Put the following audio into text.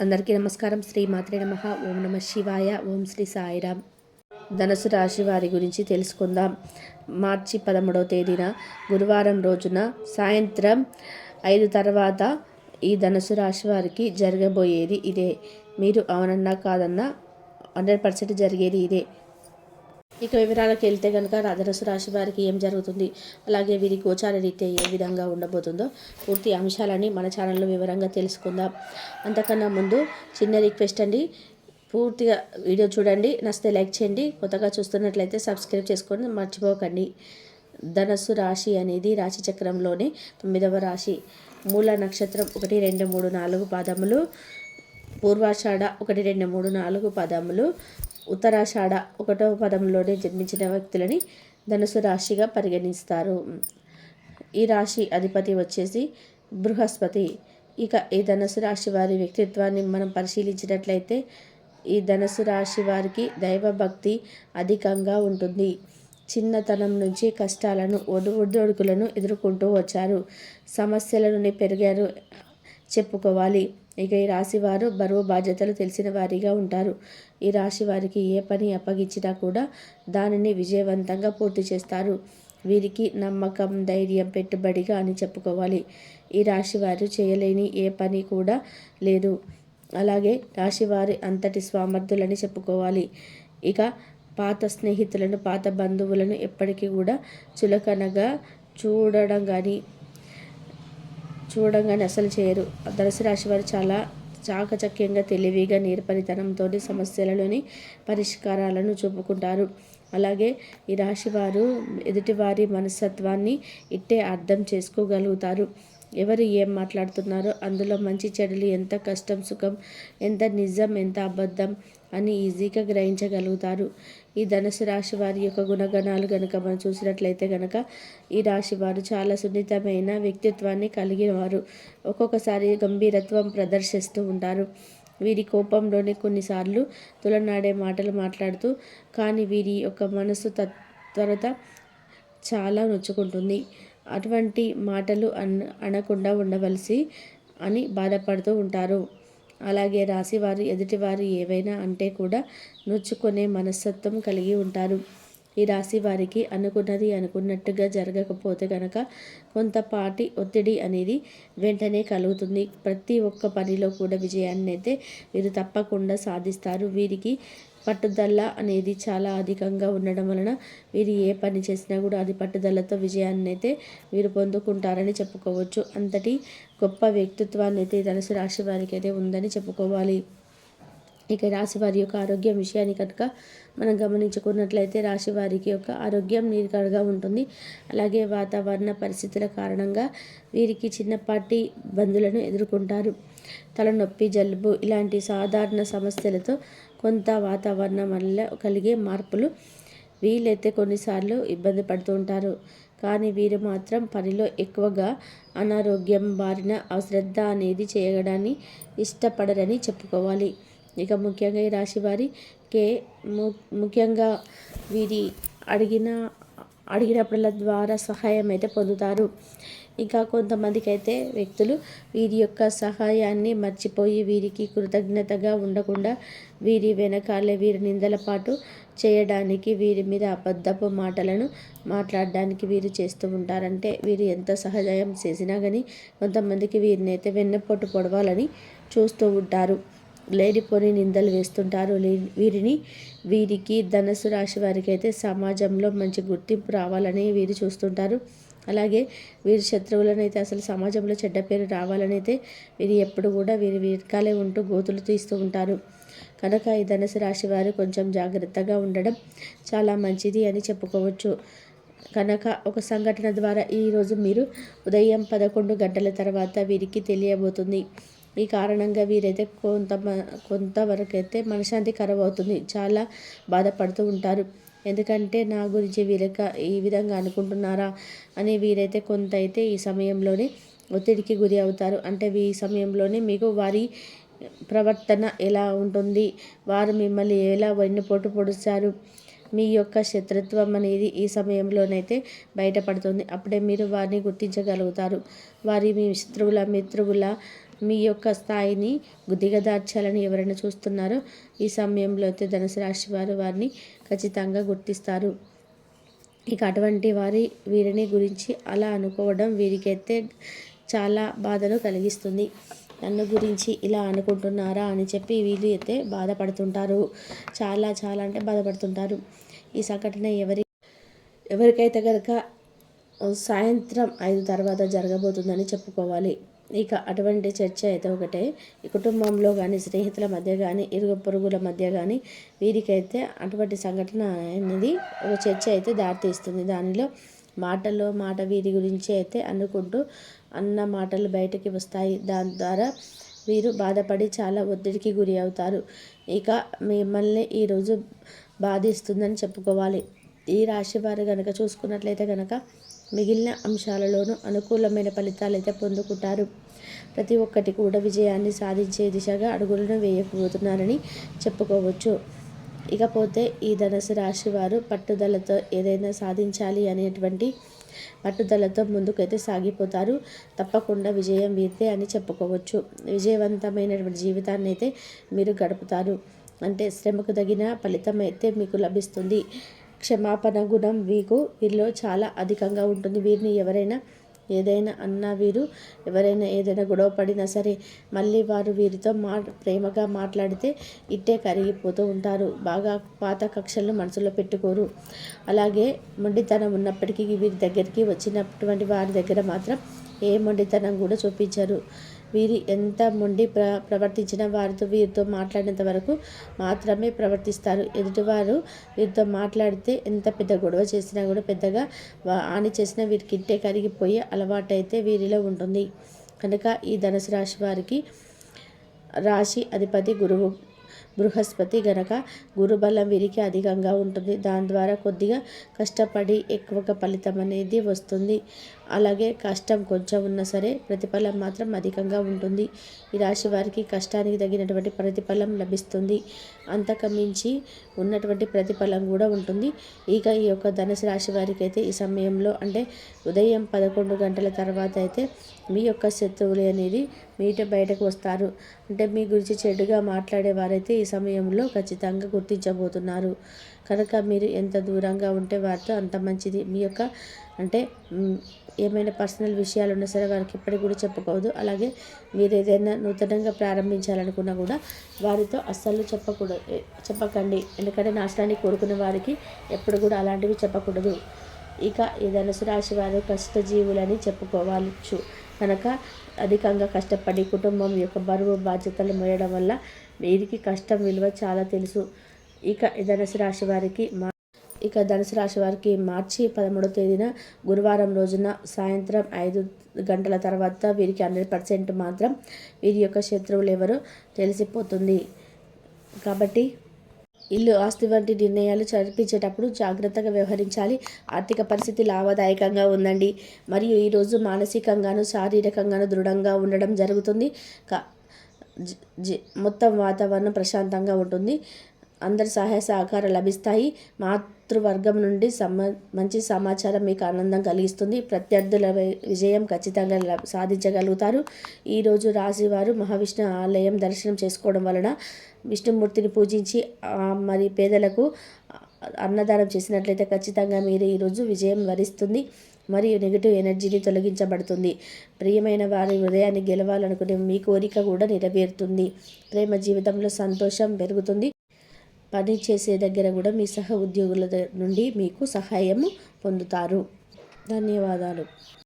అందరికీ నమస్కారం. శ్రీ మాత్రే నమః. ఓం నమ శివాయ. ఓం శ్రీ సాయిరామ్. ధనుసు రాశి వారి గురించి తెలుసుకుందాం. మార్చి 13వ తేదీన గురువారం రోజున సాయంత్రం 5 తర్వాత ఈ ధనుసు రాశి వారికి జరగబోయేది ఇదే. మీరు అవునన్నా కాదన్నా 100% జరిగేది ఇదే. ఇక వివరాలకు వెళ్తే కనుక ధనుసు రాశి వారికి ఏం జరుగుతుంది, అలాగే వీరి గోచార రీత్యా ఏ విధంగా ఉండబోతుందో పూర్తి అంశాలని మన ఛానల్లో వివరంగా తెలుసుకుందాం. అంతకన్నా ముందు చిన్న రిక్వెస్ట్ అండి, పూర్తిగా వీడియో చూడండి, నచ్చితే లైక్ చేయండి, కొత్తగా చూస్తున్నట్లయితే సబ్స్క్రైబ్ చేసుకొని మర్చిపోకండి. ధనుసు రాశి అనేది రాశి చక్రంలోని 9వ రాశి. మూల నక్షత్రం 1, 2, 3, 4 పాదములు, పూర్వాషాఢ 1, 2, 3, 4 పాదములు, ఉత్తరాషాఢ 1వ పదంలోనే జన్మించిన వ్యక్తులని ధనుసు రాశిగా పరిగణిస్తారు. ఈ రాశి అధిపతి వచ్చేసి బృహస్పతి. ఇక ఈ ధనుసు రాశి వారి వ్యక్తిత్వాన్ని మనం పరిశీలించినట్లయితే ఈ ధనుసు రాశి వారికి దైవభక్తి అధికంగా ఉంటుంది. చిన్నతనం నుంచి కష్టాలను ఒడిదుడుకులను ఎదుర్కొంటూ వచ్చారు. సమస్యల నుండి పెరిగారు చెప్పుకోవాలి. ఇక ఈ రాశి వారు బరువు బాధ్యతలు తెలిసిన వారిగా ఉంటారు. ఈ రాశి వారికి ఏ పని అప్పగించినా కూడా దానిని విజయవంతంగా పూర్తి చేస్తారు. వీరికి నమ్మకం, ధైర్యం పెట్టుబడిగా అని చెప్పుకోవాలి. ఈ రాశి వారు చేయలేని ఏ పని కూడా లేదు. అలాగే రాశివారి అంతటి స్వామర్థులని చెప్పుకోవాలి. ఇక పాత స్నేహితులను, పాత బంధువులను ఎప్పటికీ కూడా చులకనగా చూడడం కానీ అసలు చేయరు. ధనుసు రాశి వారు చాలా చాకచక్యంగా, తెలివిగా, నేర్పరితనంతో సమస్యలలోని పరిష్కారాలను చూపుకుంటారు. అలాగే ఈ రాశివారు ఎదుటివారి మనస్తత్వాన్ని ఇట్టే అర్థం చేసుకోగలుగుతారు. ఎవరు ఏం మాట్లాడుతున్నారో అందులో మంచి చెడులు, ఎంత కష్టం సుఖం, ఎంత నిజం ఎంత అబద్ధం అని ఈజీగా గ్రహించగలుగుతారు. ఈ ధనుసు రాశి వారి యొక్క గుణగణాలు కనుక మనం చూసినట్లయితే కనుక ఈ రాశి వారు చాలా సున్నితమైన వ్యక్తిత్వాన్ని కలిగిన వారు. ఒక్కొక్కసారి గంభీరత్వం ప్రదర్శిస్తూ ఉంటారు. వీరి కోపంలోనే కొన్నిసార్లు తులనాడే మాటలు మాట్లాడుతూ, కానీ వీరి యొక్క మనసు త్వరత చాలా నొచ్చుకుంటుంది. అటువంటి మాటలు అనకుండా ఉండవలసి అని బాధపడుతూ ఉంటారు. అలాగే రాశివారు ఎదుటివారు ఏవైనా అంటే కూడా నొచ్చుకునే మనస్తత్వం కలిగి ఉంటారు. ఈ రాశి వారికి అనుకున్నది అనుకున్నట్టుగా జరగకపోతే కనుక కొంతపాటి ఒత్తిడి అనేది వెంటనే కలుగుతుంది. ప్రతి ఒక్క పనిలో కూడా విజయాన్ని అయితే వీరు తప్పకుండా సాధిస్తారు. వీరికి పట్టుదల అనేది చాలా అధికంగా ఉండడం వలన వీరు ఏ పని చేసినా కూడా అది పట్టుదలతో విజయాన్ని అయితే వీరు పొందుకుంటారని చెప్పుకోవచ్చు. అంతటి గొప్ప వ్యక్తిత్వాన్ని అయితే ధనుసు రాశి వారికి అయితే ఉందని చెప్పుకోవాలి. ఇక రాశి వారి యొక్క ఆరోగ్యం విషయాన్ని కనుక మనం గమనించుకున్నట్లయితే రాశి వారికి యొక్క ఆరోగ్యం నిలకడగా ఉంటుంది. అలాగే వాతావరణ పరిస్థితుల కారణంగా వీరికి చిన్నపాటి ఇబ్బందులను ఎదుర్కొంటారు. తలనొప్పి, జలుబు ఇలాంటి సాధారణ సమస్యలతో కొంత వాతావరణం వల్ల కలిగే మార్పులు వీళ్ళైతే కొన్నిసార్లు ఇబ్బంది పడుతూ ఉంటారు. కానీ వీరు మాత్రం పనిలో ఎక్కువగా అనారోగ్యం బారిన అశ్రద్ధ అనేది చేయడాన్ని ఇష్టపడరని చెప్పుకోవాలి. ఇక ముఖ్యంగా ఈ రాశి వారికి ముఖ్యంగా వీరి అడిగినప్పుడల ద్వారా సహాయం అయితే పొందుతారు. ఇంకా కొంతమందికి అయితే వ్యక్తులు వీరి యొక్క సహాయాన్ని మర్చిపోయి వీరికి కృతజ్ఞతగా ఉండకుండా వీరి వెనకాలే వీరి నిందల పాటు చేయడానికి, వీరి మీద అబద్ధపు మాటలను మాట్లాడడానికి వీరు చేస్తూ ఉంటారంటే వీరు ఎంత సహాయం చేసినా కానీ కొంతమందికి వీరిని అయితే వెన్నపోటు పొడవాలని చూస్తూ ఉంటారు. లేనిపోని నిందలు వేస్తుంటారు. వీరికి ధనుసు రాశి వారికి అయితే సమాజంలో మంచి గుర్తింపు రావాలని వీరు చూస్తుంటారు. అలాగే వీరి శత్రువులను అయితే అసలు సమాజంలో చెడ్డ పేరు రావాలని అయితే వీరు ఎప్పుడు కూడా వీరి వెనకాలే ఉంటూ గోతులు తీస్తూ ఉంటారు. కనుక ఈ ధనుసు రాశి వారు కొంచెం జాగ్రత్తగా ఉండడం చాలా మంచిది అని చెప్పుకోవచ్చు. కనుక ఒక సంఘటన ద్వారా ఈరోజు మీరు ఉదయం 11 గంటల తర్వాత వీరికి తెలియబోతుంది. ఈ కారణంగా వీరైతే కొంతవరకు అయితే మనశ్శాంతి కరువు అవుతుంది. చాలా బాధపడుతూ ఉంటారు. ఎందుకంటే నా గురించి వీరక ఈ విధంగా అనుకుంటున్నారా అని వీరైతే కొంత అయితే ఈ సమయంలోనే ఒత్తిడికి గురి అవుతారు. అంటే ఈ సమయంలోనే మీకు వారి ప్రవర్తన ఎలా ఉంటుంది, వారు మిమ్మల్ని ఎలా వెన్నుపోటు పొడుస్తారు, మీ యొక్క శత్రుత్వం అనేది ఈ సమయంలోనైతే బయటపడుతుంది. అప్పుడే మీరు వారిని గుర్తించగలుగుతారు. వారి మీ శత్రువుల మిత్రువుల మీ యొక్క స్థాయిని దిగదార్చాలని ఎవరైనా చూస్తున్నారో ఈ సమయంలో అయితే ధనుసు రాశి వారు వారిని ఖచ్చితంగా గుర్తిస్తారు. ఇక అటువంటి వీరిని గురించి అలా అనుకోవడం వీరికైతే చాలా బాధను కలిగిస్తుంది. నన్ను గురించి ఇలా అనుకుంటున్నారా అని చెప్పి వీళ్ళు అయితే బాధపడుతుంటారు. చాలా చాలా అంటే బాధపడుతుంటారు. ఈ సంఘటన ఎవరికైతే కనుక సాయంత్రం 5 తర్వాత జరగబోతుందని చెప్పుకోవాలి. ఇక అటువంటి చర్చ అయితే ఒకటే. ఈ కుటుంబంలో కానీ, స్నేహితుల మధ్య కానీ, ఇరుగు పొరుగుల మధ్య కానీ వీరికైతే అటువంటి సంఘటన అనేది ఒక చర్చ అయితే దారితీస్తుంది. దానిలో మాటల్లో మాట వీరి గురించి అయితే అనుకుంటూ అన్న మాటలు బయటకి వస్తాయి. దాని ద్వారా వీరు బాధపడి చాలా ఒత్తిడికి గురి అవుతారు. ఇక మిమ్మల్ని ఈరోజు బాధిస్తుందని చెప్పుకోవాలి. ఈ రాశి వారు కనుక చూసుకున్నట్లయితే కనుక మిగిలిన అంశాలలోనూ అనుకూలమైన ఫలితాలు అయితే పొందుకుంటారు. ప్రతి ఒక్కటి కూడా విజయాన్ని సాధించే దిశగా అడుగులను వేయకపోతున్నారని చెప్పుకోవచ్చు. ఇకపోతే ఈ ధనుసు రాశి వారు పట్టుదలతో ఏదైనా సాధించాలి అనేటువంటి పట్టుదలతో ముందుకైతే సాగిపోతారు. తప్పకుండా విజయం వీరిదే అని చెప్పుకోవచ్చు. విజయవంతమైనటువంటి జీవితాన్ని అయితే మీరు గడుపుతారు. అంటే శ్రమకు తగిన ఫలితం అయితే మీకు లభిస్తుంది. క్షమాపణ గుణం వీరిలో చాలా అధికంగా ఉంటుంది. వీరిని ఎవరైనా ఏదైనా అన్నా ఎవరైనా ఏదైనా గొడవ పడినా సరే మళ్ళీ వారు వీరితో ప్రేమగా మాట్లాడితే ఇట్టే కరిగిపోతూ ఉంటారు. బాగా పాత కక్షలను మనసులో పెట్టుకోరు. అలాగే మొండితనం ఉన్నప్పటికీ వీరి దగ్గరికి వచ్చినటువంటి వారి దగ్గర మాత్రం ఏ మొండితనం కూడా చూపించరు. వీరు ఎంత మొండి ప్రవర్తించినా వీరితో మాట్లాడినంత వరకు మాత్రమే ప్రవర్తిస్తారు. ఎదుటివారు వీరితో మాట్లాడితే ఎంత పెద్ద గొడవ చేసినా కూడా పెద్దగా హాని చేసినా వీరికి ఇంటే కరిగిపోయే అలవాటు అయితే వీరిలో ఉంటుంది. కనుక ఈ ధనుసు రాశి వారికి రాశి అధిపతి బృహస్పతి గనక గురుబలం వీరికి అధికంగా ఉంటుంది. దాని ద్వారా కొద్దిగా కష్టపడి ఎక్కువగా ఫలితం అనేది వస్తుంది. అలాగే కష్టం కొంచెం ఉన్నా సరే ప్రతిఫలం మాత్రం అధికంగా ఉంటుంది. ఈ రాశి వారికి కష్టానికి తగినటువంటి ప్రతిఫలం లభిస్తుంది. అంతకు మించి ఉన్నటువంటి ప్రతిఫలం కూడా ఉంటుంది. ఇక ఈ యొక్క ధనుసు రాశి వారికి అయితే ఈ సమయంలో అంటే ఉదయం 11 గంటల తర్వాత అయితే మీ యొక్క శత్రువులు అనేది బయటకు వస్తారు. అంటే మీ గురించి చెడుగా మాట్లాడే వారైతే ఈ సమయంలో ఖచ్చితంగా గుర్తించబోతున్నారు. కనుక మీరు ఎంత దూరంగా ఉంటే వారితో అంత మంచిది. మీ యొక్క అంటే ఏమైనా పర్సనల్ విషయాలు ఉన్నా సరే వారికి ఎప్పటికి కూడా చెప్పుకోవద్దు. అలాగే మీరు ఏదైనా నూతనంగా ప్రారంభించాలనుకున్నా కూడా వారితో అస్సలు చెప్పకండి. ఎందుకంటే నాశనాన్ని కోరుకునే వారికి ఎప్పుడు కూడా అలాంటివి చెప్పకూడదు. ఇక ఈ ధనుసు రాశి వారు కష్టజీవులని చెప్పుకోవచ్చు. కనుక అధికంగా కష్టపడి కుటుంబం యొక్క బరువు బాధ్యతలు మోయడం వల్ల వీరికి కష్టం విలువ చాలా తెలుసు. ఇక ధనుసు రాశి వారికి మార్చి 13వ తేదీన గురువారం రోజున సాయంత్రం 5 గంటల తర్వాత వీరికి 100% మాత్రం వీరి యొక్క శత్రువులు ఎవరో తెలిసిపోతుంది. కాబట్టి ఇల్లు ఆస్తి వంటి నిర్ణయాలు జరిపించేటప్పుడు జాగ్రత్తగా వ్యవహరించాలి. ఆర్థిక పరిస్థితి లాభదాయకంగా ఉందండి. మరియు ఈరోజు మానసికంగాను శారీరకంగాను దృఢంగా ఉండడం జరుగుతుంది. మొత్తం వాతావరణం ప్రశాంతంగా ఉంటుంది. అందరి సహాయ సహకారాలు లభిస్తాయి. మాతృవర్గం నుండి మంచి సమాచారం మీకు ఆనందం కలిగిస్తుంది. ప్రత్యర్థుల విజయం ఖచ్చితంగా సాధించగలుగుతారు. ఈరోజు రాశివారు మహావిష్ణు ఆలయం దర్శనం చేసుకోవడం వలన విష్ణుమూర్తిని పూజించి మరి పేదలకు అన్నదానం చేసినట్లయితే ఖచ్చితంగా మీరు ఈరోజు విజయం వరిస్తుంది. మరియు నెగిటివ్ ఎనర్జీని తొలగించబడుతుంది. ప్రియమైన వారి హృదయాన్ని గెలవాలనుకునే మీ కోరిక కూడా నెరవేరుతుంది. ప్రేమ జీవితంలో సంతోషం పెరుగుతుంది. పని చేసే దగ్గర కూడా మీ ఉద్యోగుల నుండి మీకు సహాయం పొందుతారు. ధన్యవాదాలు.